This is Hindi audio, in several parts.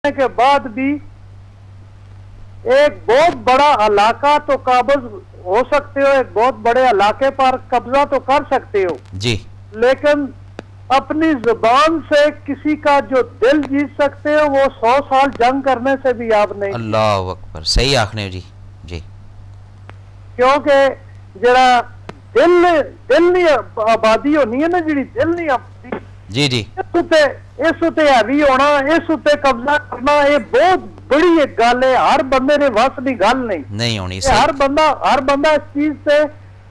करने के बाद भी एक बहुत बड़ा इलाका तो काबज हो सकते हो, एक बहुत बड़े इलाके पर कब्जा तो कर सकते हो जी, लेकिन अपनी जुबान से किसी का जो दिल जीत सकते हो वो 100 साल जंग करने से भी आप नहीं। अल्लाह अकबर, सही आखने जी जी। क्योंकि जरा दिल नहीं आबादी होनी है ना, जी दिल नहीं आबादी जी जी, इस उते हैवी होना, इस उते कब्जा करना, ये बहुत बड़ी एक गल है। हर बंदे ने वस की गल नहीं होनी। हर बंदा इस चीज से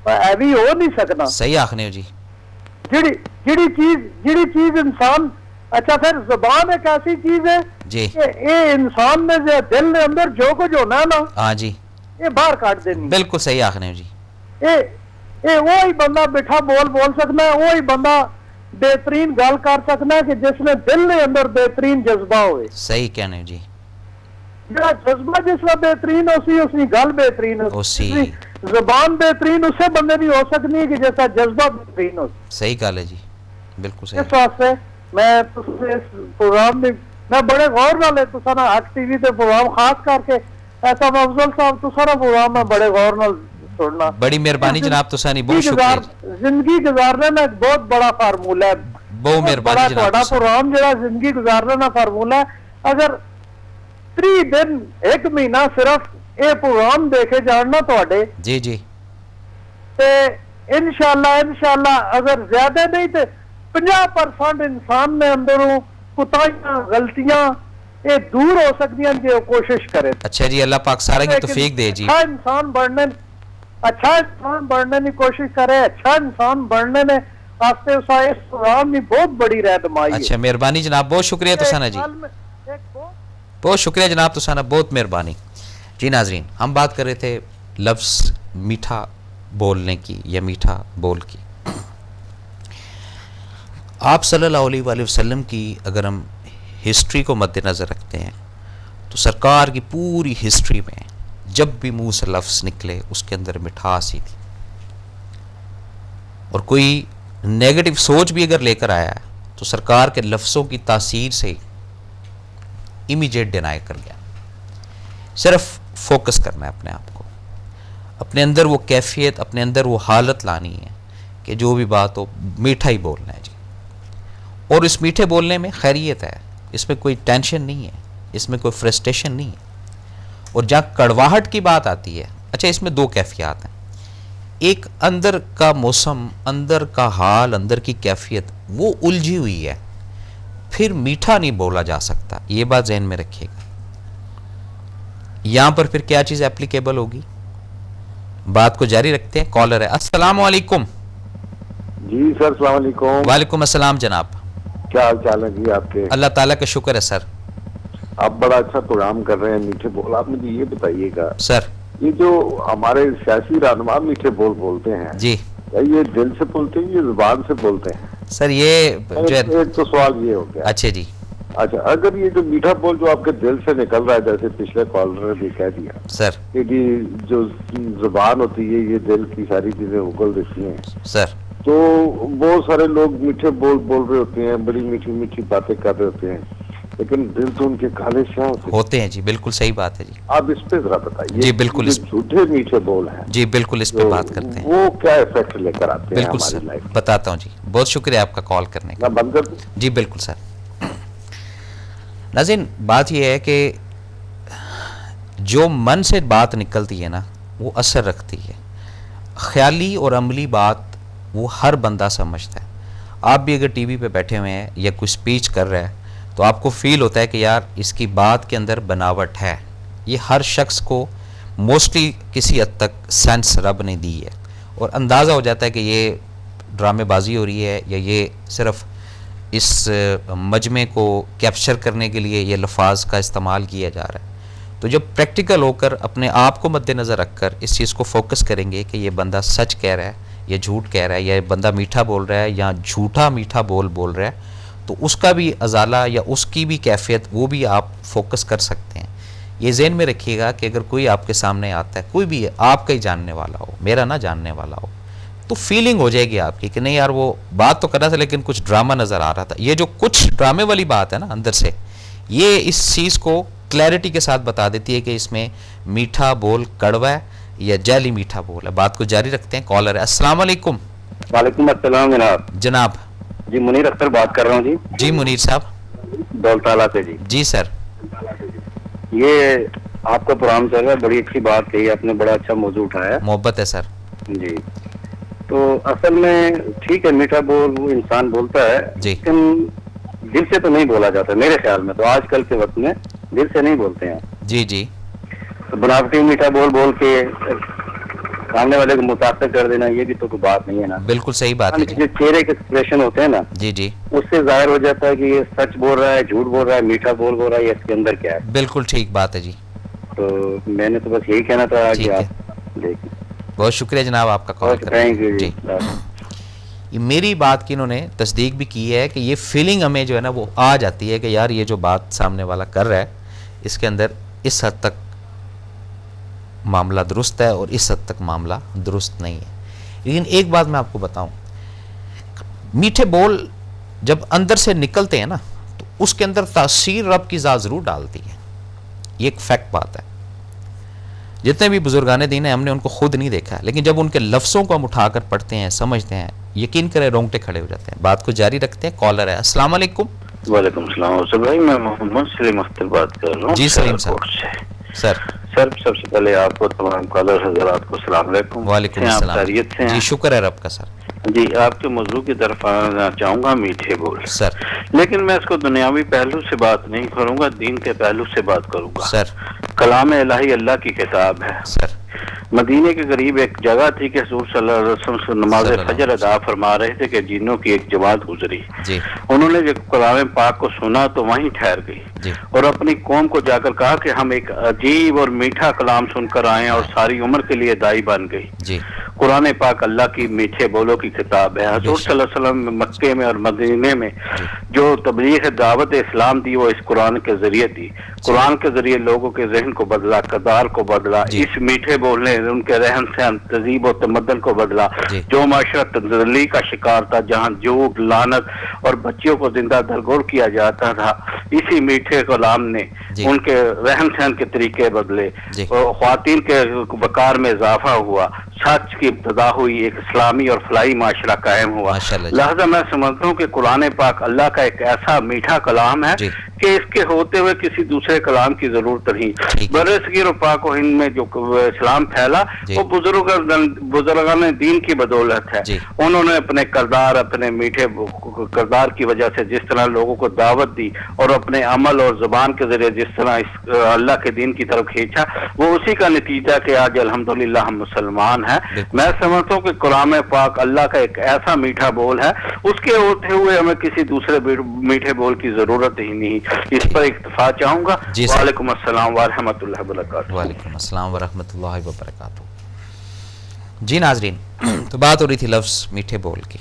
हैवी हो नहीं सकना। सही आखने जी। जिड़ी चीज इंसान, अच्छा फिर जुबान एक ऐसी चीज है जी कि ये इंसान में जो दिल ने अंदर जो कुछ होना है ना, हाँ जी, ये बाहर काट देनी। बिल्कुल सही आखने जी। ये वो ही बंदा बिठा बोल सकना है, वो ही बंदा बेहतरीन गल कर सकना है कि जिसने दिल ने अंदर बेहतरीन जज्बा हो। सही कहने जी। जरा जज्बा जिसका बेहतरीन उसकी गल बेहतरीन हो, जुबान बेहतरीन उससे बंदे भी हो सकती है कि जैसा जज्बा बेहतरीन हो। सही गल है जी, बिल्कुल सही। इस वास्ते मैं प्रोग्राम में मैं बड़े गौर नाल तुसां हक टीवी ते प्रोग्राम खास करके ऐसा अफजल साहब तुसां प्रोग्राम में बड़े गौर नाल सुनना। बड़ी मेहरबानी जनाब, तुसानी बहुत शुक्रिया। जिंदगी गुजारने में एक बहुत बड़ा फार्मूला है, बहुत मेहरबानी जनाब। प्रोग्राम जरा जिंदगी गुजारने का फार्मूला है। अगर 3 दिन 1 महीना सिर्फ ये प्रोग्राम देखे जानना थोड़े जी जी, ते इंशाल्लाह अगर ज्यादा नहीं तो 50% इंसान में अंदरों कुताहियां गलतियां ये दूर हो सकती हैं जो कोशिश करे। अच्छा जी, अल्लाह पाक सारे की तौफीक दे जी। अच्छा इंसान बढ़ने की कोशिश करे, अच्छा इंसान बढ़ने में वास्ते इस प्रोग्राम में बहुत बड़ी रहनुमाई। अच्छा, मेहरबानी जनाब, बहुत शुक्रिया तुसाना जी, बहुत शुक्रिया जनाब तुसाना, बहुत मेहरबानी जी। नाजरीन, हम बात कर रहे थे लफ्ज़ मीठा बोलने की या मीठा बोल की। आप सल्लल्लाहु अलैहि वसल्लम की अगर हम हिस्ट्री को मद्देनज़र रखते हैं तो सरकार की पूरी हिस्ट्री में जब भी मुंह से लफ्ज़ निकले उसके अंदर मिठास ही थी, और कोई नेगेटिव सोच भी अगर लेकर आया है तो सरकार के लफ्ज़ों की तासीर से इमीडिएट डिनाई कर गया। सिर्फ फोकस करना है अपने आप को, अपने अंदर वो कैफियत, अपने अंदर वो हालत लानी है कि जो भी बात हो मीठा ही बोलना है जी। और इस मीठे बोलने में खैरियत है, इसमें कोई टेंशन नहीं है, इसमें कोई फ्रस्ट्रेशन नहीं है। और जहाँ कड़वाहट की बात आती है, अच्छा इसमें 2 कैफियत हैं। एक अंदर का मौसम, अंदर का हाल, अंदर की कैफियत वो उलझी हुई है, फिर मीठा नहीं बोला जा सकता, ये बात जहन में रखिएगा। यहां पर फिर क्या चीज़ एप्लीकेबल होगी, बात को जारी रखते हैं। कॉलर है, अस्सलाम वालेकुम। जी सर, अस्सलाम वालेकुम। वालेकुम अस्सलाम जनाब, क्या हाल चाल है जी आपके? अल्लाह ताला का शुक्र है सर। आप बड़ा अच्छा प्रोग्राम कर रहे हैं, मीठे बोल। आप मुझे ये बताइएगा सर, ये जो हमारे सियासी रहनुमा मीठे बोल बोलते हैं जी, क्या ये दिल से बोलते हैं, ये जुबान से बोलते हैं? सर ये एक तो सवाल ये हो गया। अच्छा जी, अच्छा, अगर ये जो मीठा बोल जो आपके दिल से निकल रहा है, जैसे पिछले कॉलर ने भी कह दिया सर, कि जो जुबान होती है ये दिल की सारी चीजें उगल देती हैं सर, तो बहुत सारे लोग मीठे बोल रहे होते हैं, बड़ी मीठी मीठी बातें कर रहे होते हैं, लेकिन दिल तो उनके काले स्याह होते हैं जी। बिल्कुल सही बात है जी। आप इस पे जरा बताइए जी। बिल्कुल, झूठे मीठे बोल हैं जी, बिल्कुल इस पे बात करते हैं, वो क्या इफेक्ट लेकर आते हैं बिल्कुल हमारी सर, लाइफ में? बताता हूँ जी। बहुत शुक्रिया आपका कॉल करने का। मैं बंद कर दूं? जी बिल्कुल सर। नाज़रीन, बात यह है कि जो मन से बात निकलती है ना वो असर रखती है। ख्याली और अमली बात वो हर बंदा समझता है। आप भी अगर टीवी पे बैठे हुए हैं या कोई स्पीच कर रहा है तो आपको फील होता है कि यार इसकी बात के अंदर बनावट है। ये हर शख्स को मोस्टली किसी हद तक सेंस रब ने दी है और अंदाज़ा हो जाता है कि ये ड्रामेबाजी हो रही है या ये सिर्फ इस मजमे को कैप्चर करने के लिए ये लफाज का इस्तेमाल किया जा रहा है। तो जब प्रैक्टिकल होकर अपने आप को मद्देनज़र रखकर इस चीज़ को फोकस करेंगे कि ये बंदा सच कह रहा है या झूठ कह रहा है, या बंदा मीठा बोल रहा है या झूठा मीठा बोल रहा है, तो उसका भी अजाला या उसकी भी कैफियत वो भी आप फोकस कर सकते हैं। ये ज़हन में रखिएगा कि अगर कोई आपके सामने आता है, कोई भी आपका ही जानने वाला हो, मेरा ना जानने वाला हो, तो फीलिंग हो जाएगी आपकी कि नहीं यार वो बात तो कर रहा था लेकिन कुछ ड्रामा नज़र आ रहा था। ये जो कुछ ड्रामे वाली बात है ना अंदर से, ये इस चीज़ को क्लैरिटी के साथ बता देती है कि इसमें मीठा बोल कड़वा है या जैली मीठा बोल है। बात को जारी रखते हैं। कॉलर है। अस्सलाम वालेकुम। वालेकुम अस्सलाम जनाब। जनाब जी मुनीर अख्तर बात कर रहा हूँ जी। जी मुनीर साहब। दौलताला से जी। जी सर। ये आपका प्रोग्राम चल रहा है, बड़ी अच्छी बात कही आपने, बड़ा अच्छा मौजूद उठाया। मोहब्बत है सर। जी तो असल में ठीक है, मीठा बोल वो इंसान बोलता है, लेकिन दिल से तो नहीं बोला जाता मेरे ख्याल में। तो आजकल के वक्त में दिल से नहीं बोलते हैं। जी जी। तो बनावटी मीठा बोल बोल के सामने वाले को मुतासर कर देना, ये भी तो कोई बात नहीं है ना। बिल्कुल सही बात है। जो चेहरे के एक्सप्रेशन होते हैं ना, जी जी, उससे जाहिर हो जाता है कि ये सच बोल रहा है, झूठ बोल रहा है, मीठा बोल रहा है, ये इसके अंदर क्या है। बिल्कुल ठीक बात है जी। तो मैंने तो बस यही कहना था कि आप देखिए। बहुत शुक्रिया जनाब आपका कॉल करने जी। ये मेरी बात की इन्होंने तस्दीक भी की है कि ये फीलिंग हमें जो है ना वो आ जाती है कि यार ये जो बात सामने वाला कर रहा है इसके अंदर इस हद तक मामला दुरुस्त है और इस हद तक मामला दुरुस्त नहीं है। लेकिन एक बात मैं आपको बताऊं, मीठे बोल जब अंदर से निकलते हैं ना तो उसके अंदर तासीर रब की ज़ात ज़रूर डालती है। ये एक फैक्ट बात है। जितने भी बुजुर्गाने दीन हैं हमने उनको खुद नहीं देखा है, लेकिन जब उनके लफ्ज़ों को हम उठाकर पढ़ते हैं, समझते हैं, यकीन करें रोंगटे खड़े हो जाते हैं। बात को जारी रखते हैं। कॉलर है। अस्सलाम वालेकुम। वालेकुम सलाम भाई, मैं मोहम्मद सलीम अख्तर बात कर रहा हूँ। जी सलीम साहब। सर सबसे पहले आपको तमाम कॉलर हज़रात को सलाम वालेकुम। वालेकुम सलाम। खैरियत से हैं? जी शुक्र है रब का सर। जी आपके मौजू की तरफ आना चाहूँगा, मीठे बोल सर। लेकिन मैं इसको दुनियावी पहलू से बात नहीं करूँगा, दीन के पहलू से बात करूँगा। सर कलाम इलाही अल्लाह की किताब है सर। मदीने के करीब एक जगह थी कि हुजूर सल्लल्लाहु अलैहि वसल्लम नमाज फजर अदा फरमा रहे थे कि जिन्नों की एक जमात गुजरी। उन्होंने जब कलाम पाक को सुना तो वहीं ठहर गई और अपनी कौम को जाकर कहा कि हम एक अजीब और मीठा कलाम सुनकर आए और सारी उम्र के लिए दाई बन गई। कुरान पाक अल्लाह की मीठे बोलों की किताब है। हुजूर सल्लल्लाहु अलैहि वसल्लम मक्के में और मदीने में जो तबलीग दावत इस्लाम दी वो इस कुरान के जरिए दी। कुरान के जरिए लोगों के जहन को बदला, किरदार को बदला। इस मीठे बोलने उनके रहन सहन, तहजीब और तमद्दुन को बदला। जो माशरा तजल्ली का शिकार था, जहाँ झूठ, लानत और बच्चियों को जिंदा दरगोर किया जाता था, इसी मीठे कलाम ने उनके रहन सहन के तरीके बदले। ख्वातीन के वकार में इजाफा हुआ, सच की इब्तदा हुई, एक इस्लामी और फलाई माशरा कायम हुआ। लिहाजा मैं समझता हूँ कि कुरान पाक अल्लाह का एक ऐसा मीठा कलाम है कि इसके होते हुए किसी दूसरे कलाम की जरूरत नहीं। बरसगीर और पाक और हिंद में जो इस्लाम फैला वो बुजुर्गान दीन की बदौलत है। उन्होंने अपने किरदार, अपने मीठे किरदार की वजह से जिस तरह लोगों को दावत दी और अपने अमल और जुबान के जरिए जिस तरह इस अल्लाह के दीन की तरफ खींचा, वो उसी का नतीजा कि आज अल्हम्दुलिल्लाह हम मुसलमान हैं। मैं समझता हूँ कि कुरान पाक अल्लाह का एक ऐसा मीठा बोल है, उसके होते हुए हमें किसी दूसरे मीठे बोल की जरूरत ही नहीं। इस पर इत्तफा चाहूंगा। वालेकुम अस्सलाम व रहमतुल्लाहि व बरकातहू। वालेकुम अस्सलाम व रहमतुल्लाहि व बरकातहू। जी नाजरीन, तो बात हो रही थी लफ्ज़ मीठे बोल की,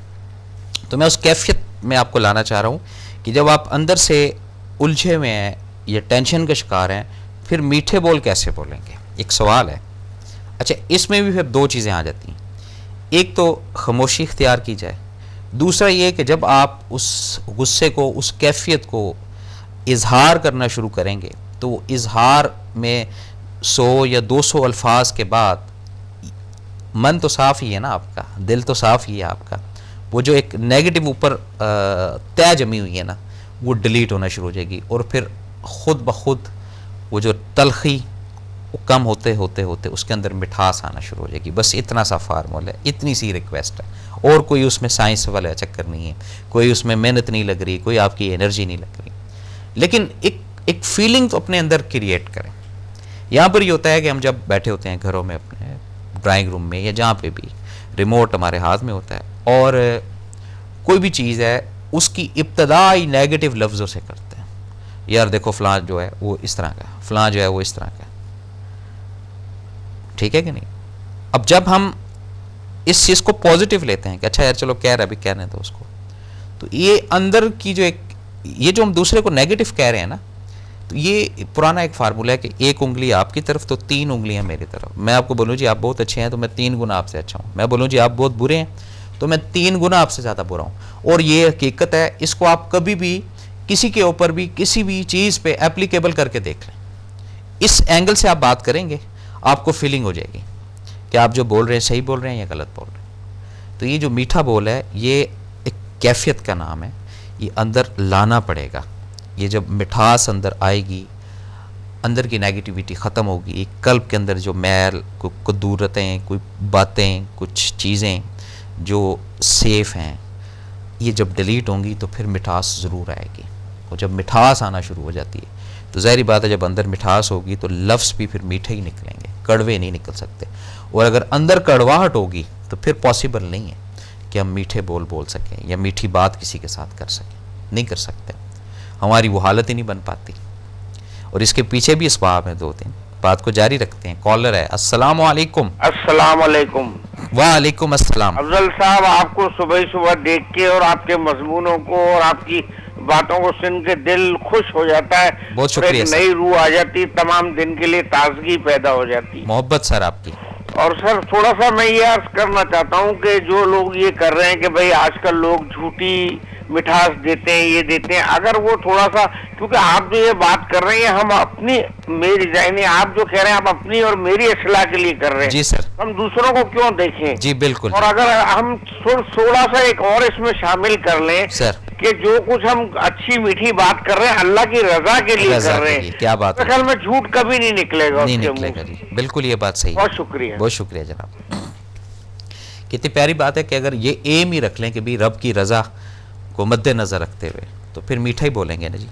तो मैं उस कैफियत में आपको लाना चाह रहा हूँ कि जब आप अंदर से उलझे हुए हैं या टेंशन के शिकार हैं, फिर मीठे बोल कैसे बोलेंगे? एक सवाल है। अच्छा, इसमें भी फिर दो चीज़ें आ जाती हैं। एक तो खामोशी इख्तियार की जाए, दूसरा ये कि जब आप उस गुस्से को, उस कैफियत को इजहार करना शुरू करेंगे तो इजहार में 100 या 200 अल्फाज के बाद मन तो साफ़ ही है ना आपका, दिल तो साफ़ ही है आपका, वो जो एक नेगेटिव ऊपर तय जमी हुई है ना वो डिलीट होना शुरू हो जाएगी और फिर ख़ुद ब खुद वो जो तलखी वो कम होते होते होते उसके अंदर मिठास आना शुरू हो जाएगी। बस इतना सा फार्मूला है, इतनी सी रिक्वेस्ट है, और कोई उसमें साइंस वाला चक्कर नहीं है, कोई उसमें मेहनत नहीं लग रही, कोई आपकी एनर्जी नहीं लग रही। लेकिन एक फीलिंग तो अपने अंदर क्रिएट करें। यहाँ पर ये होता है कि हम जब बैठे होते हैं घरों में, अपने ड्राइंग रूम में या जहाँ पे भी, रिमोट हमारे हाथ में होता है और कोई भी चीज़ है उसकी इब्तदाई नेगेटिव लफ्ज़ों से करते हैं। यार देखो फ़लाँ जो है वो इस तरह का, फ़लाँ जो है वो इस तरह का, ठीक है कि नहीं? अब जब हम इस चीज़ को पॉजिटिव लेते हैं कि अच्छा यार चलो कह रहा है, अभी कहने दो उसको, तो ये अंदर की जो एक, ये जो हम दूसरे को नेगेटिव कह रहे हैं ना, तो ये पुराना एक फार्मूला है कि एक उंगली आपकी तरफ तो 3 उंगलियां मेरी तरफ। मैं आपको बोलूँ जी आप बहुत अच्छे हैं तो मैं 3 गुना आपसे अच्छा हूँ, मैं बोलूँ जी आप बहुत बुरे हैं तो मैं 3 गुना आपसे ज़्यादा बुरा हूँ। और ये हकीकत है, इसको आप कभी भी किसी के ऊपर भी किसी भी चीज़ पे एप्लीकेबल करके देख लें। इस एंगल से आप बात करेंगे, आपको फीलिंग हो जाएगी कि आप जो बोल रहे हैं सही बोल रहे हैं या गलत बोल रहे हैं। तो ये जो मीठा बोल है, ये एक कैफियत का नाम है, ये अंदर लाना पड़ेगा। ये जब मिठास अंदर आएगी, अंदर की नेगेटिविटी ख़त्म होगी, कल्ब के अंदर जो मैल, कोई कदूरतें, कोई बातें, कुछ चीज़ें जो सेफ़ हैं, ये जब डिलीट होंगी तो फिर मिठास ज़रूर आएगी। और जब मिठास आना शुरू हो जाती है तो ज़ाहिर बात है, जब अंदर मिठास होगी तो लफ्ज़ भी फिर मीठे ही निकलेंगे, कड़वे नहीं निकल सकते। और अगर अंदर कड़वाहट होगी तो फिर पॉसिबल नहीं है कि हम मीठे बोल सकें या मीठी बात किसी के साथ कर सकें, नहीं कर सकते। हमारी वो हालत ही नहीं बन पाती। और इसके पीछे भी इसबाब है 2-3, बात को जारी रखते हैं। कॉलर है, अस्सलाम वालेकुम। अस्सलाम वालेकुम। वालेकुम अस्सलाम। अफजल साहब, आपको सुबह सुबह देख के और आपके मजमूनों को और आपकी बातों को सुन के दिल खुश हो जाता है। बहुत शुक्रिया। एक नई रूह आ जाती, तमाम दिन के लिए ताजगी पैदा हो जाती। मोहब्बत सर आपकी। और सर थोड़ा सा मैं ये अर्ज करना चाहता हूँ कि जो लोग ये कर रहे हैं कि भाई आजकल लोग झूठी मिठास देते हैं, ये देते हैं, अगर वो थोड़ा सा, क्योंकि आप जो ये बात कर रहे हैं हम अपनी, मेरी जाने आप जो कह रहे हैं आप अपनी और मेरी असलाह के लिए कर रहे हैं। जी सर। हम दूसरों को क्यों देखें? जी बिल्कुल। और अगर हम थोड़ा सा एक और इसमें शामिल कर लें सर कि जो कुछ हम अच्छी मीठी बात कर रहे हैं अल्लाह की रजा के लिए कर रहे हैं, क्या बात है, ख्याल में झूठ कभी नहीं निकलेगा, नहीं निकलेगा जी। बिल्कुल ये बात सही है। बहुत शुक्रिया, बहुत शुक्रिया जनाब। कितनी प्यारी बात है कि अगर ये एम ही रख लें कि भाई रब की रजा को मद्देनज़र रखते हुए, तो फिर मीठा ही बोलेंगे ना जी,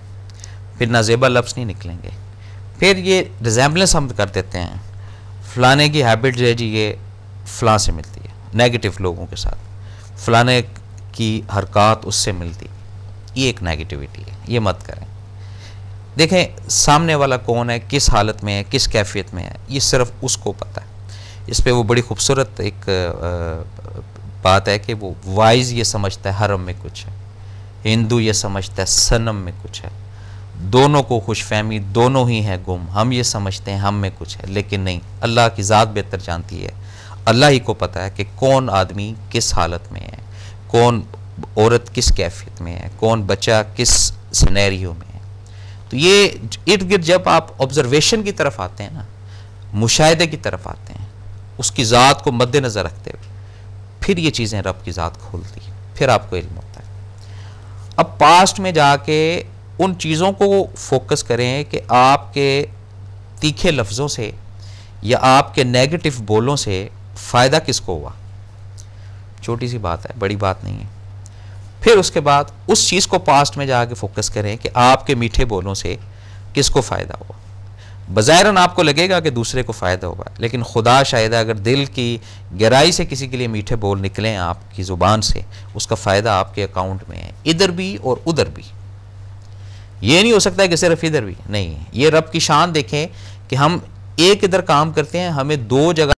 फिर नाजेबा लफ्ज़ नहीं निकलेंगे। फिर ये रिजेम्बलेंस हम कर देते हैं, फ़लाने की हैबिट जो है जी ये फ़लाँ से मिलती है, नेगेटिव लोगों के साथ फ़लाने की हरकत उससे मिलती, ये एक नेगेटिविटी है, ये मत करें। देखें सामने वाला कौन है, किस हालत में है, किस कैफियत में है, ये सिर्फ उसको पता है। इस पे वो बड़ी खूबसूरत एक बात है कि वो वाइज ये समझता है हरम में कुछ है, हिंदू ये समझता है सनम में कुछ है, दोनों को खुशफहमी, दोनों ही हैं गुम। हम ये समझते हैं हम में कुछ है, लेकिन नहीं, अल्लाह की ज़ात बेहतर जानती है। अल्लाह ही को पता है कि कौन आदमी किस हालत में है, कौन औरत किस कैफियत में है, कौन बच्चा किस सिनेरियो में है। तो ये इर्द गिर्द जब आप ऑब्जर्वेशन की तरफ आते हैं ना, मुशाहिदे की तरफ आते हैं, उसकी ज़ात को मद्देनज़र रखते हुए, फिर ये चीज़ें रब की ज़ात खोलती है, फिर आपको इल्म होता है। अब पास्ट में जाके उन चीज़ों को फोकस करें कि आपके तीखे लफ्ज़ों से या आपके नेगेटिव बोलों से फ़ायदा किसको हुआ। छोटी सी बात है, बड़ी बात नहीं है। फिर उसके बाद उस चीज़ को पास्ट में जाके फोकस करें कि आपके मीठे बोलों से किसको फ़ायदा हुआ। बज़ाहिरन आपको लगेगा कि दूसरे को फ़ायदा होगा, लेकिन खुदा शायद अगर दिल की गहराई से किसी के लिए मीठे बोल निकलें आपकी ज़ुबान से, उसका फ़ायदा आपके अकाउंट में है, इधर भी और उधर भी। ये नहीं हो सकता है कि सिर्फ इधर भी नहीं। ये रब की शान देखें कि हम एक इधर काम करते हैं, हमें 2 जगह